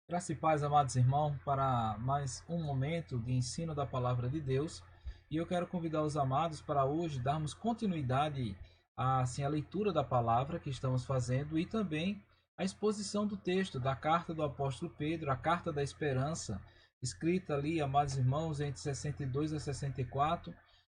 Graça e paz, amados irmãos, para mais um momento de ensino da palavra de Deus. E eu quero convidar os amados para hoje darmos continuidade à leitura da palavra que estamos fazendo e também a exposição do texto da carta do apóstolo Pedro, a carta da esperança, escrita ali, amados irmãos, entre 62 a 64,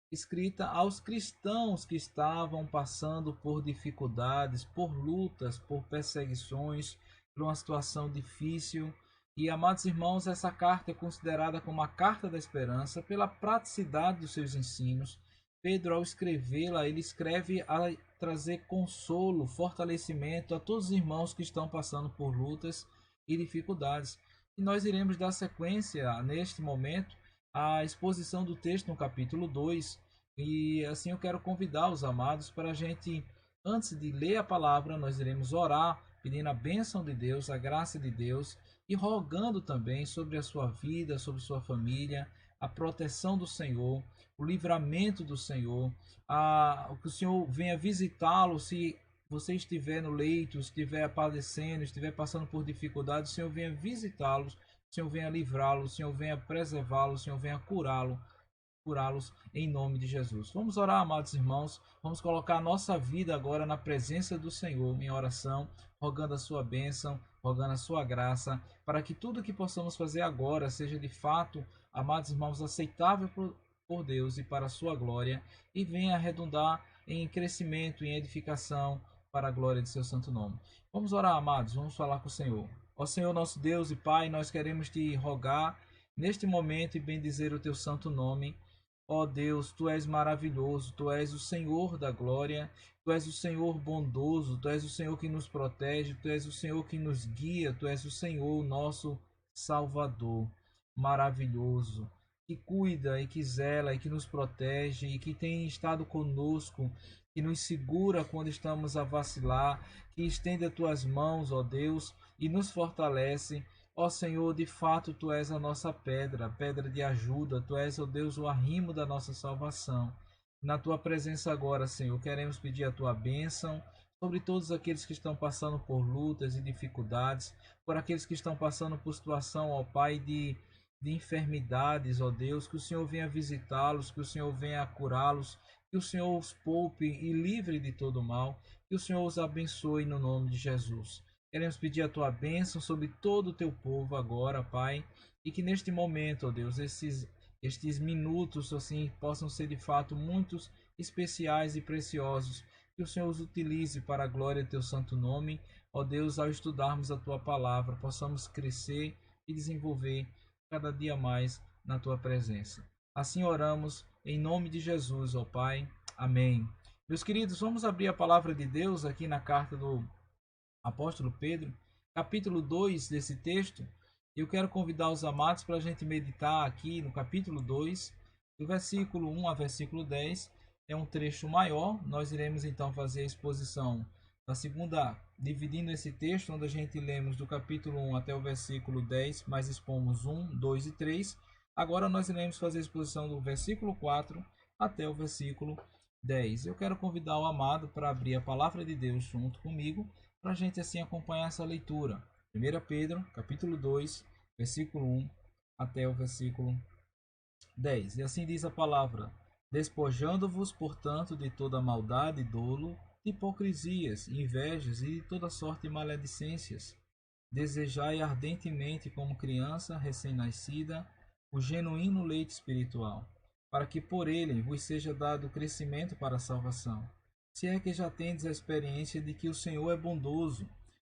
escrita aos cristãos que estavam passando por dificuldades, por lutas, por perseguições, por uma situação difícil. E, amados irmãos, essa carta é considerada como a carta da esperança pela praticidade dos seus ensinos. Pedro, ao escrevê-la, ele escreve a trazer consolo, fortalecimento a todos os irmãos que estão passando por lutas e dificuldades. E nós iremos dar sequência, neste momento, à exposição do texto no capítulo 2. E assim eu quero convidar os amados para a gente, antes de ler a palavra, nós iremos orar, pedindo a bênção de Deus, a graça de Deus, e rogando também sobre a sua vida, sobre sua família, a proteção do Senhor, o livramento do Senhor, que o Senhor venha visitá-lo se você estiver no leito, estiver padecendo, estiver passando por dificuldades, o Senhor venha visitá-los, o Senhor venha livrá-lo, o Senhor venha preservá-lo, o Senhor venha curá-los em nome de Jesus. Vamos orar, amados irmãos. Vamos colocar a nossa vida agora na presença do Senhor em oração, rogando a sua bênção, rogando a sua graça, para que tudo que possamos fazer agora seja de fato, amados irmãos, aceitável por Deus e para a sua glória, e venha redundar em crescimento, em edificação para a glória de seu santo nome. Vamos orar, amados, vamos falar com o Senhor. Ó Senhor, nosso Deus e Pai, nós queremos te rogar neste momento e bendizer o teu santo nome. Ó Deus, tu és maravilhoso, tu és o Senhor da glória, tu és o Senhor bondoso, tu és o Senhor que nos protege, tu és o Senhor que nos guia, tu és o Senhor, nosso Salvador, maravilhoso, que cuida e que zela e que nos protege e que tem estado conosco, que nos segura quando estamos a vacilar, que estende as tuas mãos, ó Deus, e nos fortalece. Ó Senhor, de fato tu és a nossa pedra, pedra de ajuda, tu és, ó Deus, o arrimo da nossa salvação. Na tua presença agora, Senhor, queremos pedir a tua bênção sobre todos aqueles que estão passando por lutas e dificuldades, por aqueles que estão passando por situação, ó Pai, de enfermidades, ó Deus, que o Senhor venha visitá-los, que o Senhor venha curá-los, que o Senhor os poupe e livre de todo mal, que o Senhor os abençoe no nome de Jesus. Queremos pedir a tua bênção sobre todo o teu povo agora, Pai, e que neste momento, ó Deus, estes minutos assim possam ser de fato muitos especiais e preciosos, que o Senhor os utilize para a glória do teu santo nome. Ó Deus, ao estudarmos a tua palavra, possamos crescer e desenvolver cada dia mais na tua presença. Assim oramos em nome de Jesus, ó Pai. Amém. Meus queridos, vamos abrir a palavra de Deus aqui na carta do apóstolo Pedro, capítulo 2 desse texto. Eu quero convidar os amados para a gente meditar aqui no capítulo 2, do versículo 1 a versículo 10. É um trecho maior, nós iremos então fazer a exposição da segunda, dividindo esse texto, onde a gente lemos do capítulo 1 até o versículo 10, mas expomos 1, 2 e 3. Agora nós iremos fazer a exposição do versículo 4 até o versículo 10. Eu quero convidar o amado para abrir a palavra de Deus junto comigo, para a gente assim acompanhar essa leitura. 1 Pedro, capítulo 2, versículo 1 até o versículo 10. E assim diz a palavra: despojando-vos, portanto, de toda maldade e dolo, de hipocrisias, invejas e de toda sorte de maledicências, desejai ardentemente, como criança recém-nascida, o genuíno leite espiritual, para que por ele vos seja dado crescimento para a salvação. Se é que já tendes a experiência de que o Senhor é bondoso,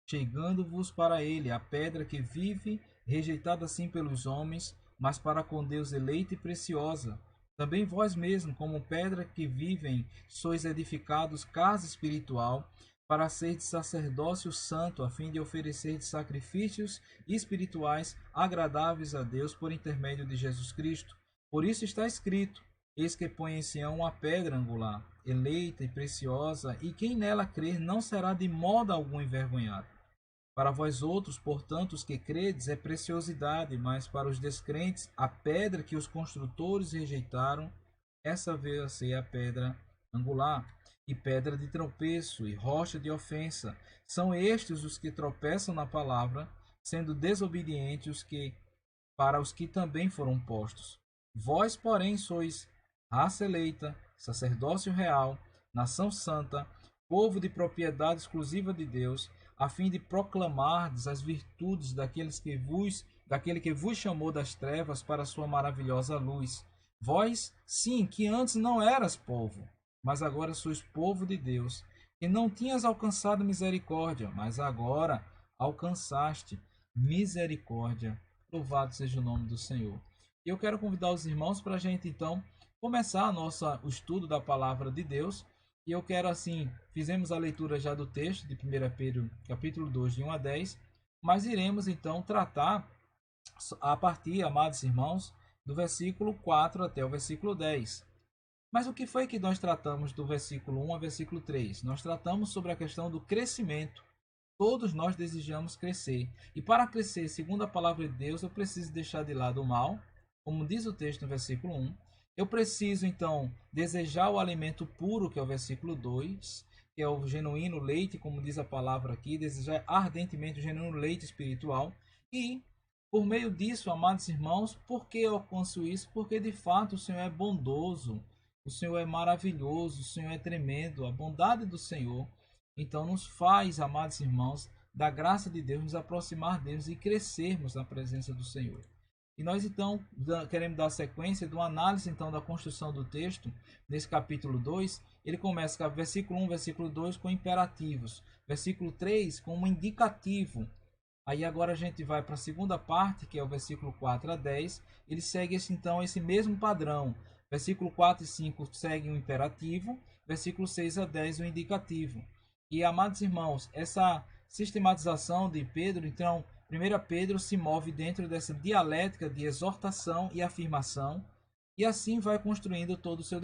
chegando-vos para ele a pedra que vive, rejeitada assim pelos homens, mas para com Deus eleita e preciosa. Também vós mesmos, como pedra que vivem, sois edificados casa espiritual, para ser de sacerdócio santo, a fim de oferecer sacrifícios espirituais agradáveis a Deus por intermédio de Jesus Cristo. Por isso está escrito: eis que põe em Sião uma pedra angular, eleita e preciosa, e quem nela crer não será de modo algum envergonhado. Para vós outros, portanto, os que credes, é preciosidade, mas para os descrentes, a pedra que os construtores rejeitaram, essa veio a ser a pedra angular, e pedra de tropeço, e rocha de ofensa. São estes os que tropeçam na palavra, sendo desobedientes para os que também foram postos. Vós, porém, sois raça eleita, sacerdócio real, nação santa, povo de propriedade exclusiva de Deus, a fim de proclamardes as virtudes daquele que vos chamou das trevas para a sua maravilhosa luz. Vós, sim, que antes não eras povo, mas agora sois povo de Deus, e não tinhas alcançado misericórdia, mas agora alcançaste misericórdia. Louvado seja o nome do Senhor. E eu quero convidar os irmãos para a gente então começar o estudo da palavra de Deus. E eu quero assim, fizemos a leitura já do texto de 1 Pedro, capítulo 2, de 1 a 10, mas iremos então tratar a partir, amados irmãos, do versículo 4 até o versículo 10. Mas o que foi que nós tratamos do versículo 1 ao versículo 3? Nós tratamos sobre a questão do crescimento. Todos nós desejamos crescer. E para crescer, segundo a palavra de Deus, eu preciso deixar de lado o mal, como diz o texto no versículo 1. Eu preciso, então, desejar o alimento puro, que é o versículo 2, que é o genuíno leite, como diz a palavra aqui, desejar ardentemente o genuíno leite espiritual. E, por meio disso, amados irmãos, por que eu alcanço isso? Porque, de fato, o Senhor é bondoso, o Senhor é maravilhoso, o Senhor é tremendo, a bondade do Senhor então nos faz, amados irmãos, da graça de Deus, nos aproximar de Deus e crescermos na presença do Senhor. E nós então queremos dar sequência de uma análise então da construção do texto, nesse capítulo 2. Ele começa com o versículo 1, versículo 2 com imperativos, versículo 3 com um indicativo. Aí agora a gente vai para a segunda parte, que é o versículo 4 a 10. Ele segue então esse mesmo padrão. Versículo 4 e 5 seguem o imperativo, versículo 6 a 10 o indicativo. E, amados irmãos, essa sistematização de Pedro, então, 1 Pedro se move dentro dessa dialética de exortação e afirmação, e assim vai construindo todo o seu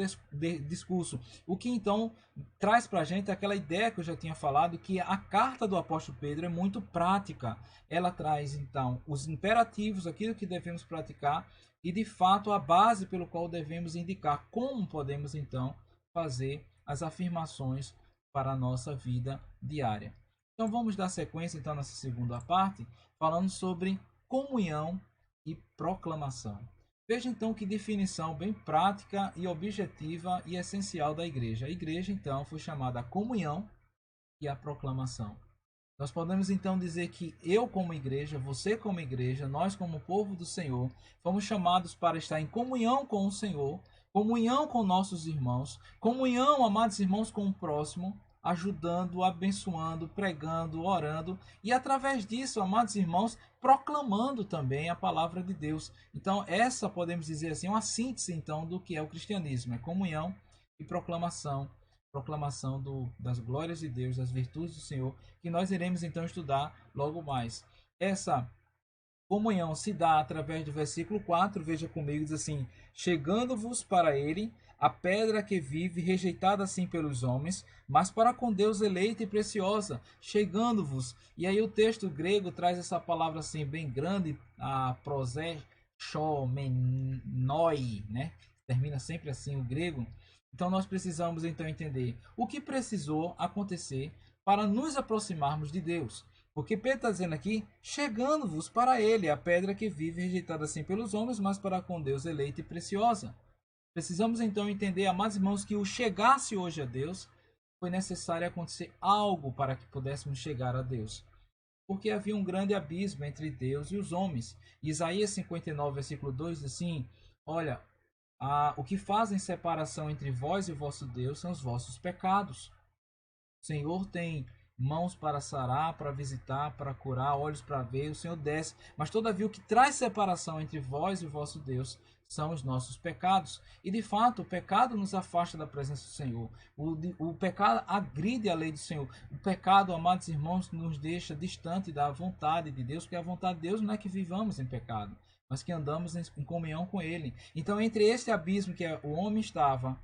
discurso. O que então traz para a gente aquela ideia que eu já tinha falado, que a carta do apóstolo Pedro é muito prática. Ela traz então os imperativos, aquilo que devemos praticar, e de fato a base pelo qual devemos indicar como podemos então fazer as afirmações para a nossa vida diária. Então vamos dar sequência então nessa segunda parte, falando sobre comunhão e proclamação. Veja então que definição bem prática e objetiva e essencial da igreja. A igreja então foi chamada a comunhão e a proclamação. Nós podemos então dizer que eu como igreja, você como igreja, nós como povo do Senhor, fomos chamados para estar em comunhão com o Senhor, comunhão com nossos irmãos, comunhão, amados irmãos, com o próximo, ajudando, abençoando, pregando, orando e através disso, amados irmãos, proclamando também a palavra de Deus. Então, essa podemos dizer assim, uma síntese então do que é o cristianismo, é comunhão e proclamação das glórias de Deus, das virtudes do Senhor, que nós iremos então estudar logo mais. Essa comunhão se dá através do versículo 4, veja comigo, diz assim: chegando-vos para ele a pedra que vive, rejeitada assim pelos homens, mas para com Deus eleita e preciosa, chegando-vos. E aí o texto grego traz essa palavra assim bem grande, a prosechomenoi, né? Termina sempre assim o grego. Então nós precisamos então entender o que precisou acontecer para nos aproximarmos de Deus. Porque Pedro está dizendo aqui, chegando-vos para ele, a pedra que vive, rejeitada assim pelos homens, mas para com Deus eleita e preciosa. Precisamos então entender, amados irmãos, que o chegar-se hoje a Deus foi necessário acontecer algo para que pudéssemos chegar a Deus. Porque havia um grande abismo entre Deus e os homens. Isaías 59, versículo 2 diz assim: olha, o que fazem separação entre vós e o vosso Deus são os vossos pecados. O Senhor tem mãos para sarar, para visitar, para curar, olhos para ver, o Senhor desce. Mas todavia o que traz separação entre vós e o vosso Deus são os nossos pecados. E de fato, o pecado nos afasta da presença do Senhor. O pecado agride a lei do Senhor. O pecado, amados irmãos, nos deixa distante da vontade de Deus, porque a vontade de Deus não é que vivamos em pecado, mas que andamos em comunhão com Ele. Então, entre este abismo que o homem estava,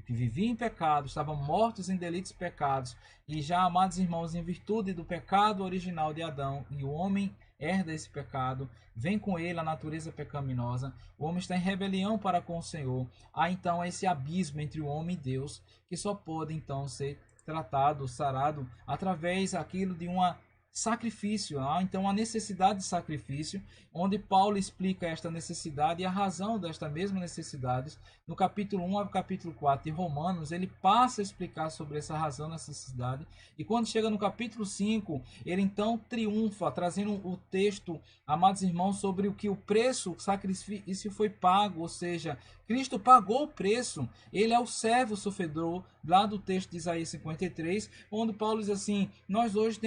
que vivia em pecado, estavam mortos em delitos e pecados, e já, amados irmãos, em virtude do pecado original de Adão, e o homem herda esse pecado, vem com ele a natureza pecaminosa, o homem está em rebelião para com o Senhor, há então esse abismo entre o homem e Deus, que só pode então ser tratado, sarado, através daquilo de uma sacrifício. Então a necessidade de sacrifício, onde Paulo explica esta necessidade e a razão desta mesma necessidade. No capítulo 1 ao capítulo 4 de Romanos, ele passa a explicar sobre essa razão, necessidade. E quando chega no capítulo 5, ele então triunfa, trazendo o texto, amados irmãos, sobre o que o preço, o sacrifício foi pago, ou seja, Cristo pagou o preço. Ele é o servo sofredor, lá do texto de Isaías 53, onde Paulo diz assim: nós hoje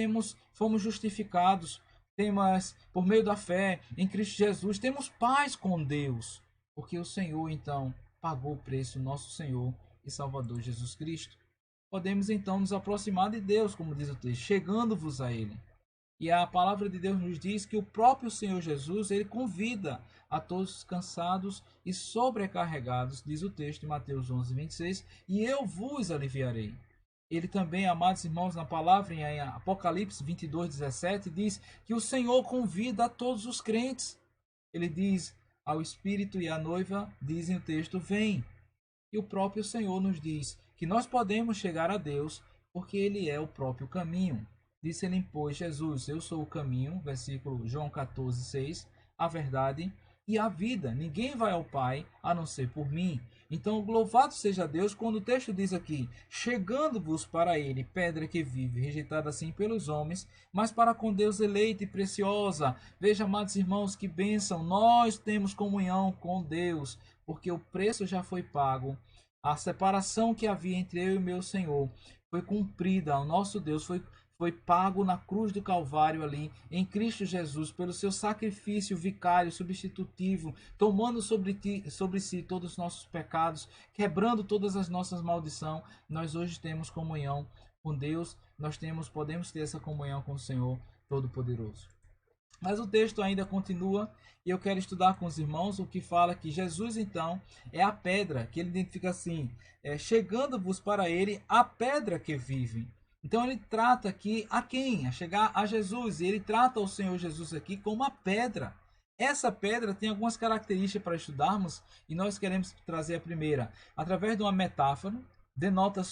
fomos justificados, temos, por meio da fé em Cristo Jesus, temos paz com Deus, porque o Senhor então pagou o preço, nosso Senhor e Salvador Jesus Cristo. Podemos então nos aproximar de Deus, como diz o texto, chegando-vos a Ele. E a palavra de Deus nos diz que o próprio Senhor Jesus, ele convida a todos cansados e sobrecarregados, diz o texto de Mateus 11, 26, e eu vos aliviarei. Ele também, amados irmãos, na palavra em Apocalipse 22, 17, diz que o Senhor convida a todos os crentes. Ele diz ao Espírito e à noiva, dizem o texto, vem. E o próprio Senhor nos diz que nós podemos chegar a Deus porque Ele é o próprio caminho. Disse-lhe, pois, Jesus, eu sou o caminho, versículo João 14, 6, a verdade e a vida. Ninguém vai ao Pai a não ser por mim. Então, louvado seja Deus, quando o texto diz aqui, chegando-vos para Ele, pedra que vive, rejeitada assim pelos homens, mas para com Deus eleita e preciosa. Veja, amados irmãos, que bênção, nós temos comunhão com Deus, porque o preço já foi pago. A separação que havia entre eu e meu Senhor foi cumprida. O nosso Deus foi pago na cruz do Calvário ali, em Cristo Jesus, pelo seu sacrifício vicário, substitutivo, tomando sobre si todos os nossos pecados, quebrando todas as nossas maldições. Nós hoje temos comunhão com Deus, podemos ter essa comunhão com o Senhor Todo-Poderoso. Mas o texto ainda continua e eu quero estudar com os irmãos o que fala que Jesus então é a pedra, que ele identifica assim, chegando-vos para ele a pedra que vive. Então ele trata aqui a quem? A chegar a Jesus. E ele trata o Senhor Jesus aqui como uma pedra. Essa pedra tem algumas características para estudarmos e nós queremos trazer a primeira. Através de uma metáfora, denota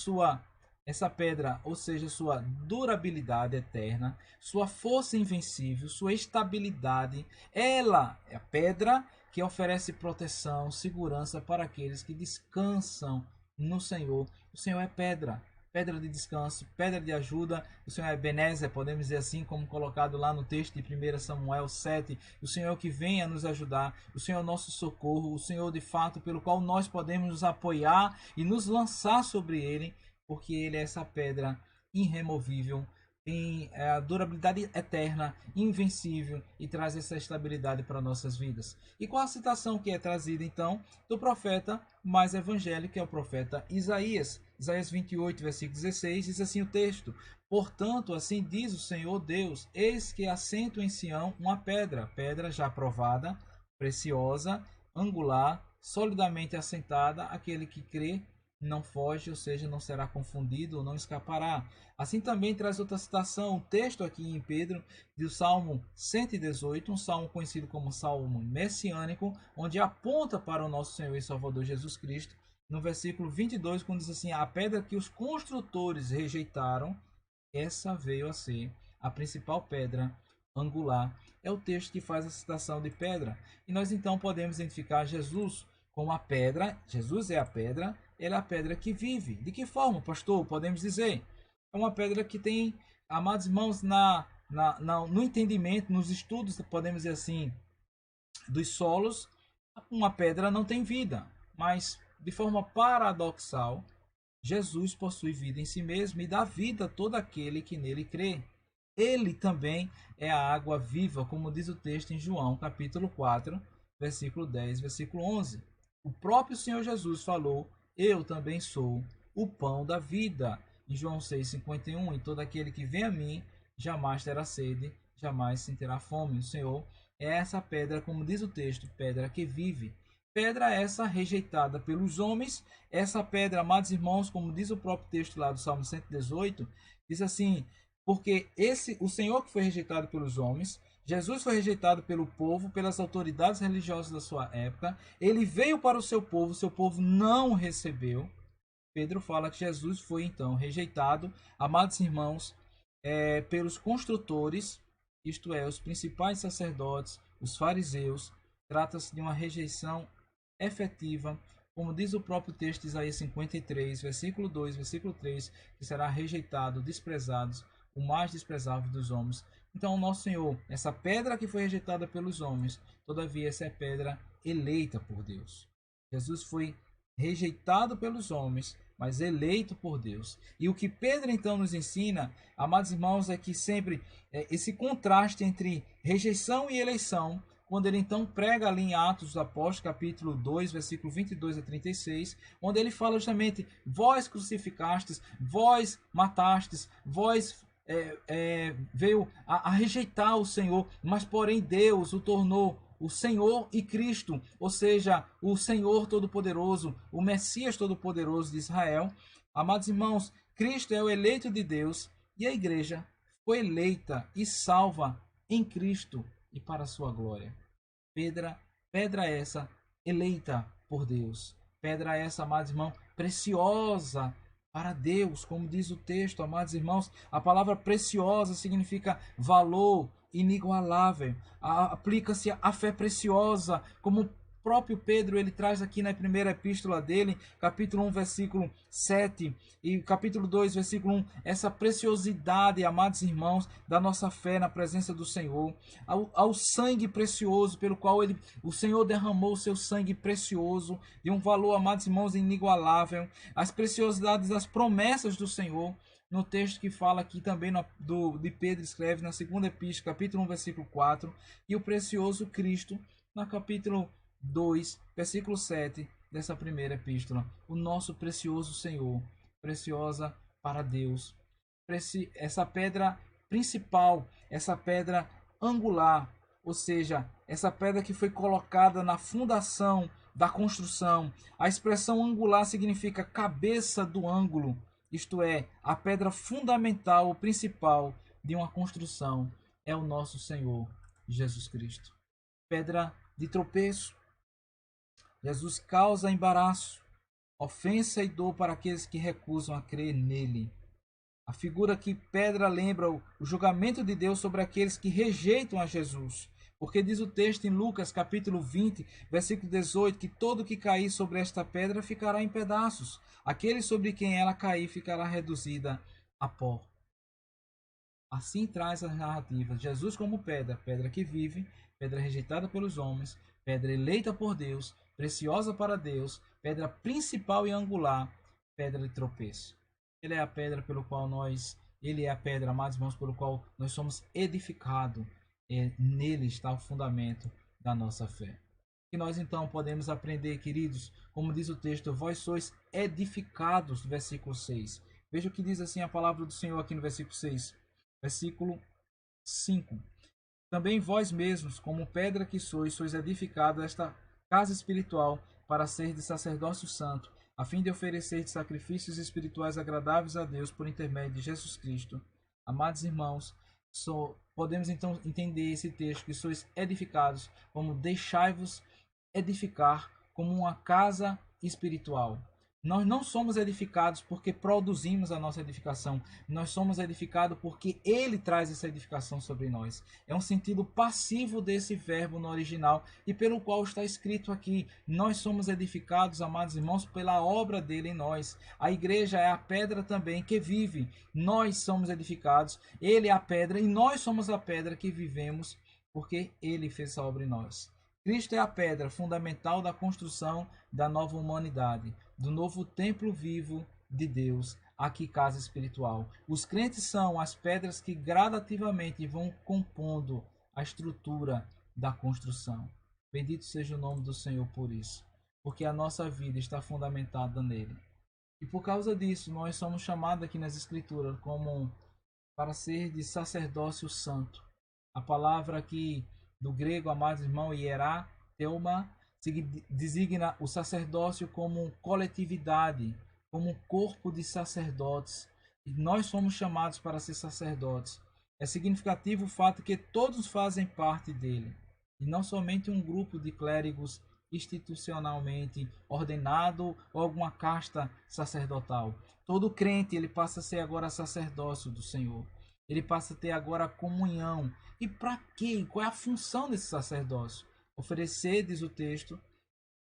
essa pedra, ou seja, sua durabilidade eterna, sua força invencível, sua estabilidade. Ela é a pedra que oferece proteção, segurança para aqueles que descansam no Senhor. O Senhor é pedra. Pedra de descanso, pedra de ajuda, o Senhor é Ebenezer, podemos dizer assim, como colocado lá no texto de 1 Samuel 7, o Senhor que vem a nos ajudar, o Senhor é o nosso socorro, o Senhor de fato pelo qual nós podemos nos apoiar e nos lançar sobre Ele, porque Ele é essa pedra irremovível, tem a durabilidade eterna, invencível e traz essa estabilidade para nossas vidas. E qual a citação que é trazida então do profeta mais evangélico, que é o profeta Isaías? Isaías 28, versículo 16, diz assim o texto: portanto, assim diz o Senhor Deus, eis que assento em Sião uma pedra, pedra já provada, preciosa, angular, solidamente assentada, aquele que crê não foge, ou seja, não será confundido ou não escapará. Assim também traz outra citação, um texto aqui em Pedro, do Salmo 118, um salmo conhecido como Salmo Messiânico, onde aponta para o nosso Senhor e Salvador Jesus Cristo, no versículo 22, quando diz assim, a pedra que os construtores rejeitaram, essa veio a ser a principal pedra angular. É o texto que faz a citação de pedra. E nós então podemos identificar Jesus como a pedra. Jesus é a pedra, ele é a pedra que vive. De que forma, pastor? Podemos dizer, é uma pedra que tem, amados irmãos, no entendimento, nos estudos, podemos dizer assim, dos solos, uma pedra não tem vida, mas de forma paradoxal, Jesus possui vida em si mesmo e dá vida a todo aquele que nele crê. Ele também é a água viva, como diz o texto em João, capítulo 4, versículo 10, versículo 11. O próprio Senhor Jesus falou, eu também sou o pão da vida. Em João 6,51, e todo aquele que vem a mim jamais terá sede, jamais sentirá fome. O Senhor é essa pedra, como diz o texto, pedra que vive. Pedra essa rejeitada pelos homens, essa pedra, amados irmãos, como diz o próprio texto lá do Salmo 118, diz assim, porque o Senhor que foi rejeitado pelos homens, Jesus foi rejeitado pelo povo, pelas autoridades religiosas da sua época, ele veio para o seu povo não o recebeu. Pedro fala que Jesus foi então rejeitado. Amados irmãos, pelos construtores, isto é, os principais sacerdotes, os fariseus. Trata-se de uma rejeição efetiva, como diz o próprio texto de Isaías 53, versículo 2, versículo 3, que será rejeitado, desprezado, o mais desprezável dos homens. Então, o nosso Senhor, essa pedra que foi rejeitada pelos homens, todavia essa é pedra eleita por Deus. Jesus foi rejeitado pelos homens, mas eleito por Deus. E o que Pedro então nos ensina, amados irmãos, é que sempre esse contraste entre rejeição e eleição, quando ele então prega ali em Atos dos Apóstolos, capítulo 2, versículo 22 a 36, onde ele fala justamente: vós crucificastes, vós matastes, vós veio a rejeitar o Senhor, mas porém Deus o tornou o Senhor e Cristo, ou seja, o Senhor Todo-Poderoso, o Messias Todo-Poderoso de Israel. Amados irmãos, Cristo é o eleito de Deus e a igreja foi eleita e salva em Cristo e para a sua glória. Pedra essa eleita por Deus. Pedra essa, amados irmãos, preciosa para Deus, como diz o texto, amados irmãos. A palavra preciosa significa valor inigualável. Aplica-se a fé preciosa, como o próprio Pedro ele traz aqui na primeira epístola dele, capítulo 1, versículo 7 e capítulo 2, versículo 1, essa preciosidade, amados irmãos, da nossa fé na presença do Senhor, ao sangue precioso pelo qual o Senhor derramou o seu sangue precioso, de um valor, amados irmãos, inigualável, as preciosidades das promessas do Senhor, no texto que fala aqui também de Pedro escreve na segunda epístola, capítulo 1, versículo 4, e o precioso Cristo, no capítulo 2, versículo 7 dessa primeira epístola. O nosso precioso Senhor, preciosa para Deus. Essa pedra principal, essa pedra angular, ou seja, essa pedra que foi colocada na fundação da construção. A expressão angular significa cabeça do ângulo, isto é, a pedra fundamental ou principal de uma construção é o nosso Senhor Jesus Cristo. Pedra de tropeço. Jesus causa embaraço, ofensa e dor para aqueles que recusam a crer nele. A figura que pedra lembra o julgamento de Deus sobre aqueles que rejeitam a Jesus. Porque diz o texto em Lucas capítulo 20, versículo 18, que todo que cair sobre esta pedra ficará em pedaços. Aquele sobre quem ela cair ficará reduzida a pó. Assim traz as narrativas. Jesus como pedra, pedra que vive, pedra rejeitada pelos homens, pedra eleita por Deus, preciosa para Deus, pedra principal e angular, pedra de tropeço. Ele é a pedra pelo qual ele é a pedra, amados irmãos, pelo qual nós somos edificados. Nele está o fundamento da nossa fé. Que nós então podemos aprender, queridos, como diz o texto, vós sois edificados, versículo 6. Veja o que diz assim a palavra do Senhor aqui no versículo 6. Versículo 5. Também vós mesmos, como pedra que sois edificados esta casa espiritual para ser de sacerdócio santo, a fim de oferecer sacrifícios espirituais agradáveis a Deus por intermédio de Jesus Cristo. Amados irmãos, podemos então entender esse texto que sois edificados como deixai-vos edificar como uma casa espiritual. Nós não somos edificados porque produzimos a nossa edificação. Nós somos edificados porque Ele traz essa edificação sobre nós. É um sentido passivo desse verbo no original e pelo qual está escrito aqui. Nós somos edificados, amados irmãos, pela obra dele em nós. A igreja é a pedra também que vive. Nós somos edificados. Ele é a pedra e nós somos a pedra que vivemos porque Ele fez essa obra em nós. Cristo é a pedra fundamental da construção da nova humanidade, do novo templo vivo de Deus, aqui casa espiritual. Os crentes são as pedras que gradativamente vão compondo a estrutura da construção. Bendito seja o nome do Senhor por isso, porque a nossa vida está fundamentada nele. E por causa disso, nós somos chamados aqui nas Escrituras como para ser de sacerdócio santo. A palavra aqui do grego, amados irmãos, hierá, teuma, designa o sacerdócio como coletividade, como um corpo de sacerdotes. E nós somos chamados para ser sacerdotes. É significativo o fato que todos fazem parte dele, e não somente um grupo de clérigos institucionalmente ordenado ou alguma casta sacerdotal. Todo crente ele passa a ser agora sacerdócio do Senhor. Ele passa a ter agora a comunhão. E para quê? Qual é a função desse sacerdócio? Oferecer, diz o texto,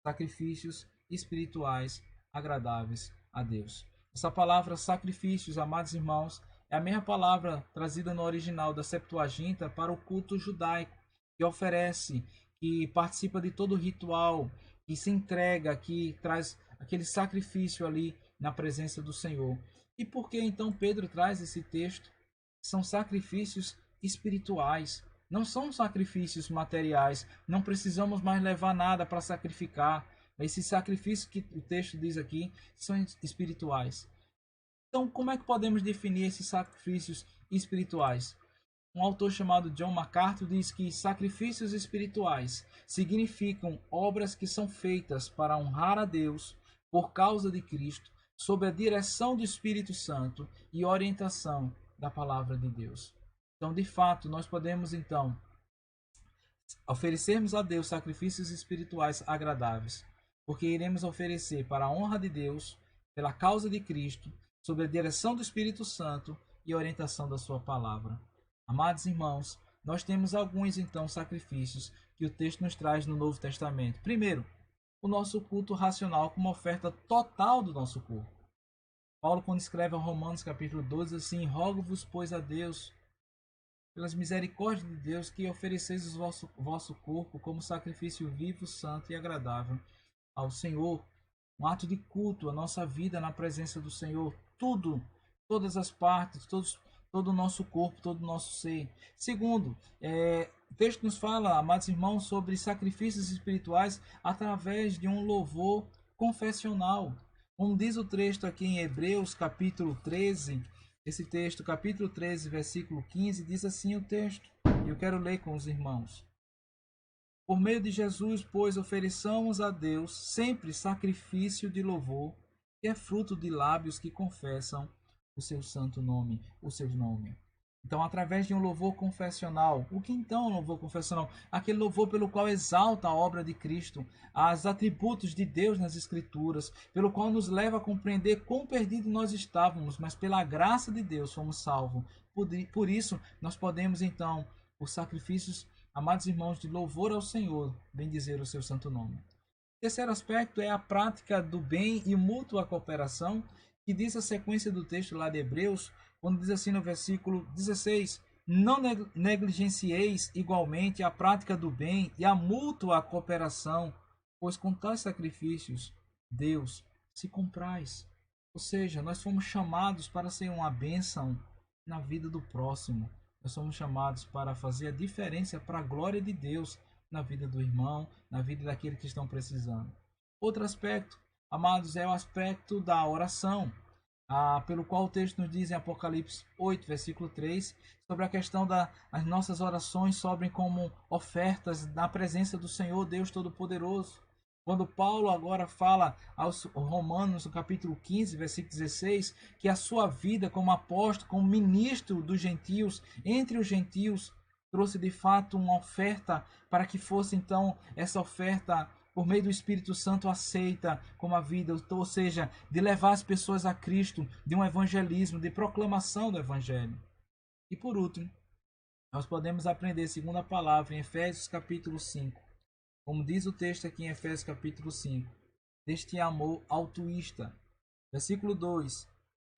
sacrifícios espirituais agradáveis a Deus. Essa palavra sacrifícios, amados irmãos, é a mesma palavra trazida no original da Septuaginta para o culto judaico, que oferece, que participa de todo o ritual, que se entrega, que traz aquele sacrifício ali na presença do Senhor. E por que então Pedro traz esse texto? São sacrifícios espirituais, não são sacrifícios materiais. Não precisamos mais levar nada para sacrificar. Esses sacrifícios que o texto diz aqui são espirituais. Então, como é que podemos definir esses sacrifícios espirituais? Um autor chamado John MacArthur diz que sacrifícios espirituais significam obras que são feitas para honrar a Deus por causa de Cristo, sob a direção do Espírito Santo e orientação da palavra de Deus. Então, de fato, nós podemos então oferecermos a Deus sacrifícios espirituais agradáveis, porque iremos oferecer para a honra de Deus, pela causa de Cristo, sob a direção do Espírito Santo e a orientação da sua palavra. Amados irmãos, nós temos alguns então sacrifícios que o texto nos traz no Novo Testamento. Primeiro, o nosso culto racional como oferta total do nosso corpo. Paulo, quando escreve aos Romanos capítulo 12, assim: rogo-vos, pois, a Deus, pelas misericórdias de Deus, que ofereceis o vosso corpo como sacrifício vivo, santo e agradável ao Senhor. Um ato de culto, a nossa vida na presença do Senhor. Tudo, todas as partes, todo o nosso corpo, todo o nosso ser. Segundo, o texto nos fala, amados irmãos, sobre sacrifícios espirituais através de um louvor confessional. Como diz o texto aqui em Hebreus, capítulo 13, esse texto, capítulo 13, versículo 15, diz assim o texto, e eu quero ler com os irmãos. Por meio de Jesus, pois, ofereçamos a Deus sempre sacrifício de louvor, que é fruto de lábios que confessam o seu santo nome, o seu nome. Então, através de um louvor confessional. O que então é um louvor confessional? Aquele louvor pelo qual exalta a obra de Cristo, os atributos de Deus nas Escrituras, pelo qual nos leva a compreender quão perdido nós estávamos, mas pela graça de Deus fomos salvos. Por isso, nós podemos então, por sacrifícios, amados irmãos, de louvor ao Senhor, bendizer o seu santo nome. O terceiro aspecto é a prática do bem e mútua cooperação, que diz a sequência do texto lá de Hebreus, quando diz assim no versículo 16: não negligencieis igualmente a prática do bem e a mútua cooperação, pois com tais sacrifícios Deus se compraz. Ou seja, nós fomos chamados para ser uma bênção na vida do próximo. Nós somos chamados para fazer a diferença para a glória de Deus na vida do irmão, na vida daqueles que estão precisando. Outro aspecto, amados, é o aspecto da oração, pelo qual o texto nos diz em Apocalipse 8, versículo 3, sobre a questão das nossas orações sobem como ofertas na presença do Senhor Deus Todo-Poderoso. Quando Paulo agora fala aos Romanos, no capítulo 15, versículo 16, que a sua vida como apóstolo, como ministro dos gentios, entre os gentios, trouxe de fato uma oferta para que fosse então essa oferta por meio do Espírito Santo aceita como a vida, ou seja, de levar as pessoas a Cristo, de um evangelismo, de proclamação do evangelho. E por último, nós podemos aprender segundo a palavra em Efésios capítulo 5, como diz o texto aqui em Efésios capítulo 5, deste amor altruísta. Versículo 2.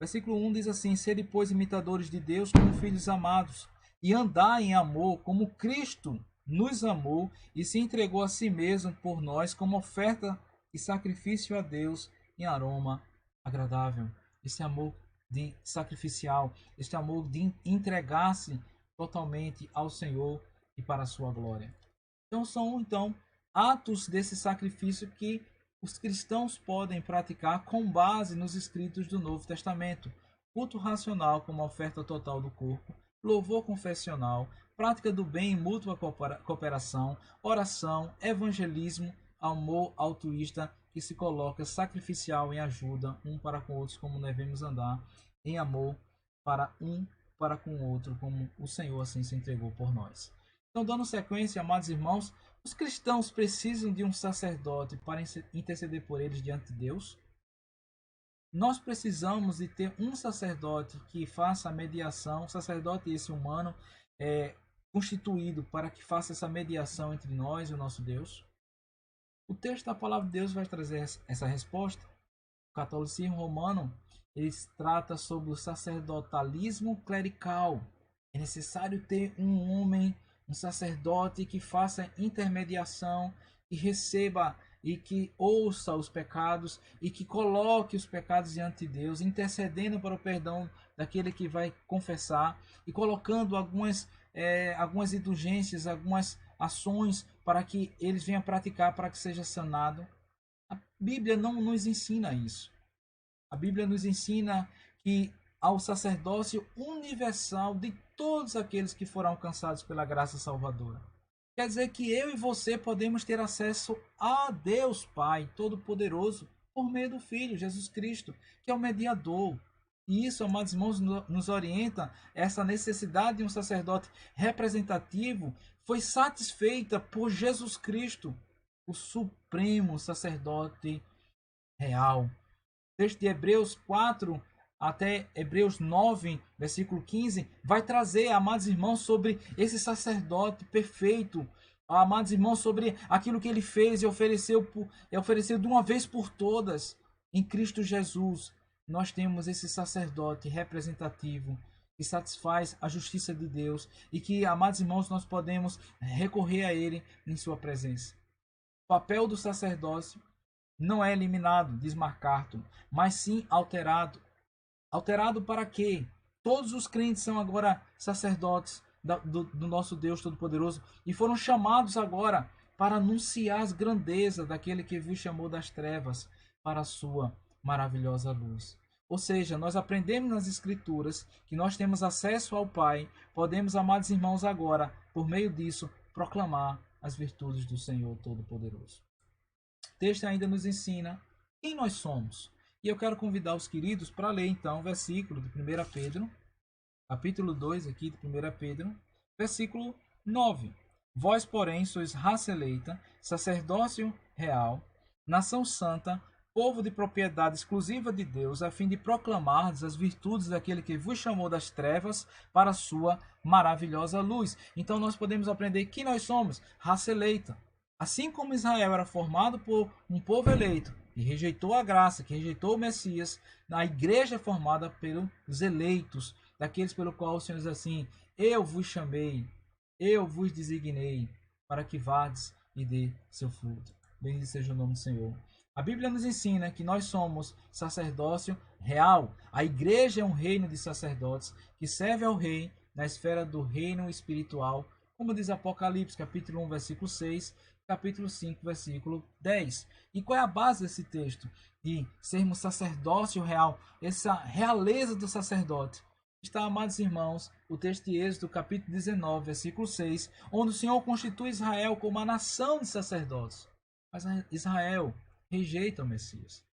Versículo 1 diz assim: sede, pois, imitadores de Deus como filhos amados, e andai em amor como Cristo nos amou e se entregou a si mesmo por nós como oferta e sacrifício a Deus em aroma agradável. Esse amor de sacrificial, este amor de entregar-se totalmente ao Senhor e para a sua glória. Então são atos desse sacrifício que os cristãos podem praticar com base nos escritos do Novo Testamento. Culto racional como oferta total do corpo, louvor confessional, prática do bem e mútua cooperação, oração, evangelismo, amor altruísta que se coloca sacrificial em ajuda um para com outros, como devemos andar em amor para com o outro, como o Senhor assim se entregou por nós. Então, dando sequência, amados irmãos, os cristãos precisam de um sacerdote para interceder por eles diante de Deus? nós precisamos de ter um sacerdote que faça a mediação, um sacerdote esse humano constituído para que faça essa mediação entre nós e o nosso Deus? O texto da palavra de Deus vai trazer essa resposta. O catolicismo romano ele trata sobre o sacerdotalismo clerical. É necessário ter um homem, um sacerdote que faça intermediação, que receba e que ouça os pecados e que coloque os pecados diante de Deus, intercedendo para o perdão daquele que vai confessar e colocando algumas indulgências, algumas ações para que eles venham praticar para que seja sanado. A Bíblia não nos ensina isso. A Bíblia nos ensina que ao sacerdócio universal de todos aqueles que foram alcançados pela graça salvadora. Quer dizer que eu e você podemos ter acesso a Deus Pai Todo-Poderoso por meio do Filho, Jesus Cristo, que é o mediador. E isso, amados irmãos, nos orienta essa necessidade de um sacerdote representativo foi satisfeita por Jesus Cristo, o supremo sacerdote real. O texto de Hebreus 4 até Hebreus 9, versículo 15, vai trazer, amados irmãos, sobre esse sacerdote perfeito, amados irmãos, sobre aquilo que ele fez e ofereceu de uma vez por todas em Cristo Jesus. Nós temos esse sacerdote representativo que satisfaz a justiça de Deus e que, amados irmãos, nós podemos recorrer a ele em sua presença. O papel do sacerdócio não é eliminado, diz MacArthur, mas sim alterado. Alterado para quê? Todos os crentes são agora sacerdotes do nosso Deus Todo-Poderoso e foram chamados agora para anunciar as grandezas daquele que vos chamou das trevas para a sua maravilhosa luz. Ou seja, nós aprendemos nas Escrituras que nós temos acesso ao Pai, podemos, amados irmãos, agora, por meio disso, proclamar as virtudes do Senhor Todo-Poderoso. O texto ainda nos ensina quem nós somos. E eu quero convidar os queridos para ler então o versículo de 1 Pedro, capítulo 2 aqui de 1 Pedro, versículo 9. Vós, porém, sois raça eleita, sacerdócio real, nação santa, povo de propriedade exclusiva de Deus, a fim de proclamar as virtudes daquele que vos chamou das trevas para a sua maravilhosa luz. Então nós podemos aprender que nós somos raça eleita. Assim como Israel era formado por um povo eleito e rejeitou a graça, que rejeitou o Messias, a igreja é formada pelos eleitos, daqueles pelo qual o Senhor diz assim: eu vos chamei, eu vos designei, para que vades e dê seu fruto. Bendito seja o nome do Senhor. A Bíblia nos ensina que nós somos sacerdócio real. A igreja é um reino de sacerdotes que serve ao rei na esfera do reino espiritual, como diz Apocalipse, capítulo 1, versículo 6, capítulo 5, versículo 10. E qual é a base desse texto? De sermos sacerdócio real, essa realeza do sacerdote. Está, amados irmãos, o texto de Êxodo, capítulo 19, versículo 6, onde o Senhor constitui Israel como uma nação de sacerdotes. Mas Israel rejeita o Messias.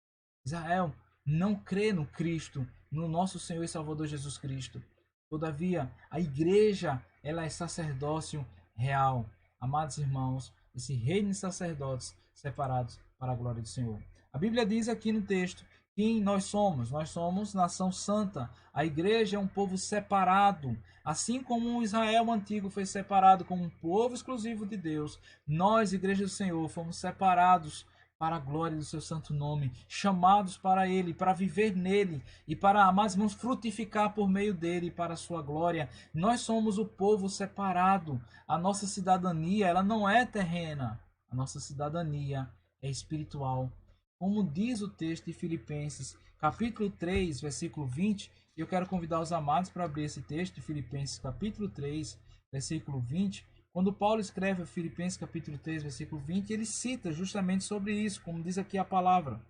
Israel não crê no Cristo, no nosso Senhor e Salvador Jesus Cristo. Todavia, a igreja, ela é sacerdócio real. Amados irmãos, esse reino de sacerdotes separados para a glória do Senhor. A Bíblia diz aqui no texto quem nós somos. Nós somos nação santa. A igreja é um povo separado. Assim como o Israel antigo foi separado como um povo exclusivo de Deus, nós, igreja do Senhor, fomos separados para a glória do seu santo nome, chamados para ele, para viver nele e para, amados irmãos, frutificar por meio dele para a sua glória. Nós somos o povo separado. A nossa cidadania, ela não é terrena. A nossa cidadania é espiritual. Como diz o texto de Filipenses, capítulo 3, versículo 20, eu quero convidar os amados para abrir esse texto de Filipenses, capítulo 3, versículo 20. Quando Paulo escreve Filipenses capítulo 3, versículo 20, ele cita justamente sobre isso, como diz aqui a palavra.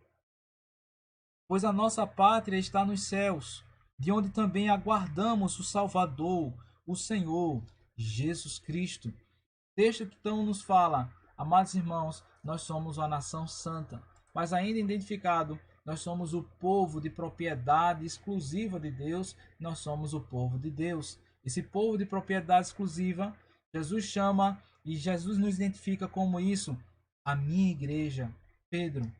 Pois a nossa pátria está nos céus, de onde também aguardamos o Salvador, o Senhor, Jesus Cristo. Texto que então nos fala, amados irmãos, nós somos uma nação santa, mas ainda identificado, nós somos o povo de propriedade exclusiva de Deus, nós somos o povo de Deus. Esse povo de propriedade exclusiva, Jesus chama e Jesus nos identifica como isso, a minha igreja. Pedro,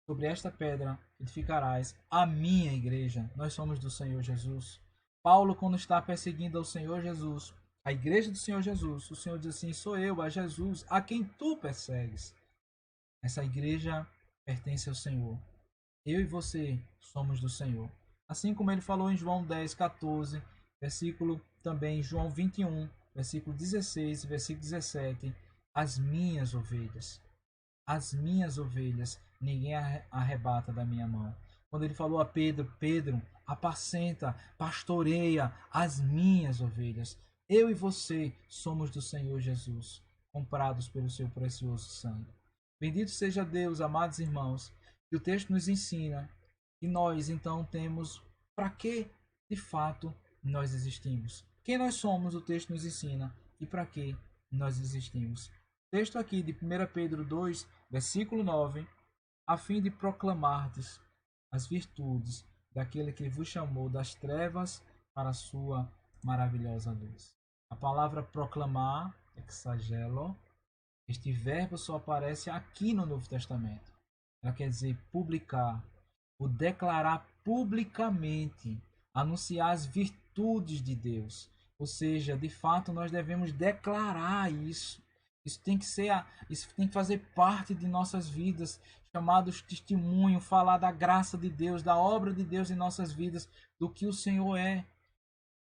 Sobre esta pedra edificarás a minha igreja. Nós somos do Senhor Jesus. Paulo, quando está perseguindo ao Senhor Jesus, a igreja do Senhor Jesus, o Senhor diz assim: sou eu, a Jesus, a quem tu persegues. Essa igreja pertence ao Senhor. Eu e você somos do Senhor. Assim como ele falou em João 10, 14, versículo também João 21, versículo 16, versículo 17, as minhas ovelhas. As minhas ovelhas ninguém arrebata da minha mão. Quando ele falou a Pedro: Pedro, apacenta, pastoreia as minhas ovelhas. Eu e você somos do Senhor Jesus, comprados pelo seu precioso sangue. Bendito seja Deus, amados irmãos, que o texto nos ensina e nós então temos para que de fato nós existimos. Quem nós somos, o texto nos ensina e para que nós existimos. Texto aqui de 1 Pedro 2, versículo 9, a fim de proclamardes as virtudes daquele que vos chamou das trevas para a sua maravilhosa luz. A palavra proclamar, exagelo, este verbo só aparece aqui no Novo Testamento. Ela quer dizer publicar, o declarar publicamente, anunciar as virtudes de Deus. Ou seja, de fato nós devemos declarar isso. Isso tem que fazer parte de nossas vidas, chamados testemunho, falar da graça de Deus, da obra de Deus em nossas vidas, do que o Senhor é.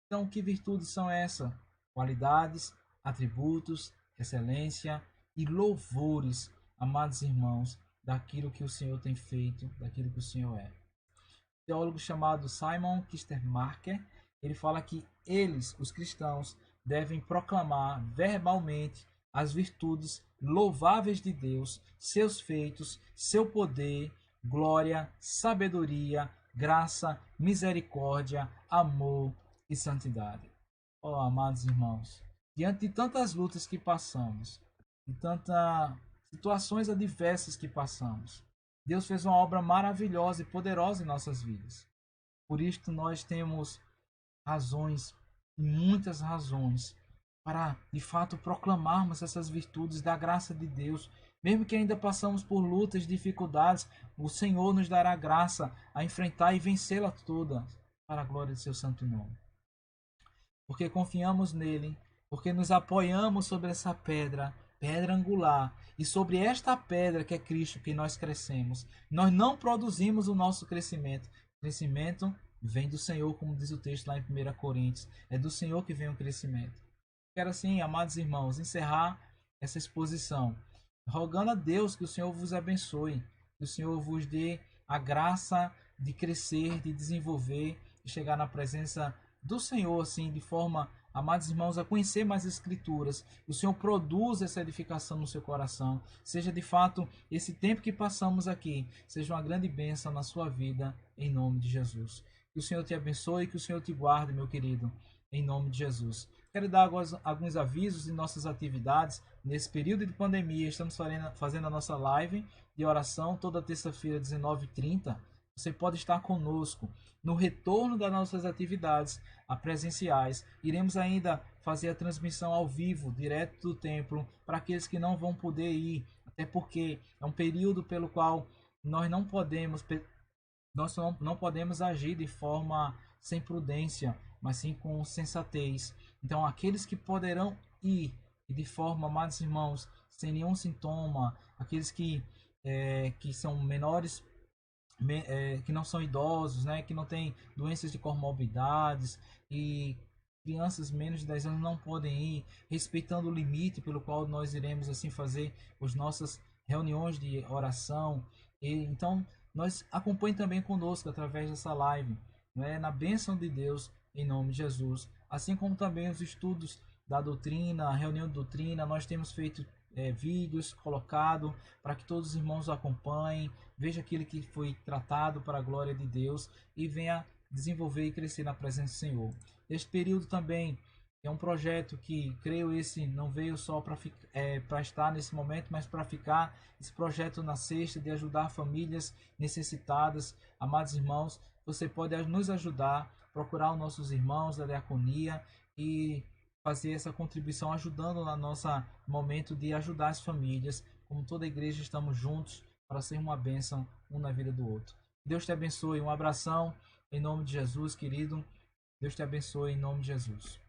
Então, que virtudes são essas? Qualidades, atributos, excelência e louvores, amados irmãos, daquilo que o Senhor tem feito, daquilo que o Senhor é. Um teólogo chamado Simon Kistemaker, ele fala que eles, os cristãos, devem proclamar verbalmente as virtudes louváveis de Deus, seus feitos, seu poder, glória, sabedoria, graça, misericórdia, amor e santidade. Oh, amados irmãos, diante de tantas lutas que passamos, de tantas situações adversas que passamos, Deus fez uma obra maravilhosa e poderosa em nossas vidas. Por isto nós temos razões, muitas razões, para de fato proclamarmos essas virtudes da graça de Deus. Mesmo que ainda passamos por lutas e dificuldades, o Senhor nos dará graça a enfrentar e vencê-las todas para a glória de seu santo nome. Porque confiamos nele, porque nos apoiamos sobre essa pedra, pedra angular, e sobre esta pedra que é Cristo que nós crescemos. Nós não produzimos o nosso crescimento. O crescimento vem do Senhor, como diz o texto lá em 1 Coríntios. É do Senhor que vem o crescimento. Quero assim, amados irmãos, encerrar essa exposição, rogando a Deus que o Senhor vos abençoe, que o Senhor vos dê a graça de crescer, de desenvolver, de chegar na presença do Senhor, assim, de forma, amados irmãos, a conhecer mais as Escrituras. O Senhor produz essa edificação no seu coração. Seja de fato esse tempo que passamos aqui, seja uma grande bênção na sua vida, em nome de Jesus. Que o Senhor te abençoe, que o Senhor te guarde, meu querido, em nome de Jesus. Quero dar alguns avisos de nossas atividades. Nesse período de pandemia, estamos fazendo a nossa live de oração toda terça-feira, 19h30. Você pode estar conosco. No retorno das nossas atividades presenciais, iremos ainda fazer a transmissão ao vivo, direto do templo, para aqueles que não vão poder ir, até porque é um período pelo qual nós não podemos agir de forma sem prudência, mas sim com sensatez. Então, aqueles que poderão ir e de forma, amados irmãos, sem nenhum sintoma, aqueles que são menores, que não são idosos, né, que não têm doenças de comorbidades e crianças menos de 10 anos não podem ir, respeitando o limite pelo qual nós iremos assim fazer as nossas reuniões de oração. E então, nós acompanhe também conosco através dessa live, né, na bênção de Deus, em nome de Jesus. Assim como também os estudos da doutrina, a reunião de doutrina, nós temos feito vídeos colocado para que todos os irmãos acompanhem, veja aquilo que foi tratado para a glória de Deus e venha desenvolver e crescer na presença do Senhor. Este período também é um projeto que, creio, esse não veio só para estar nesse momento, mas para ficar. Esse projeto na sexta de ajudar famílias necessitadas. Amados irmãos, você pode nos ajudar, procurar os nossos irmãos da diaconia e fazer essa contribuição ajudando no nosso momento de ajudar as famílias. Como toda igreja estamos juntos para ser uma bênção um na vida do outro. Deus te abençoe. Um abração em nome de Jesus, querido. Deus te abençoe em nome de Jesus.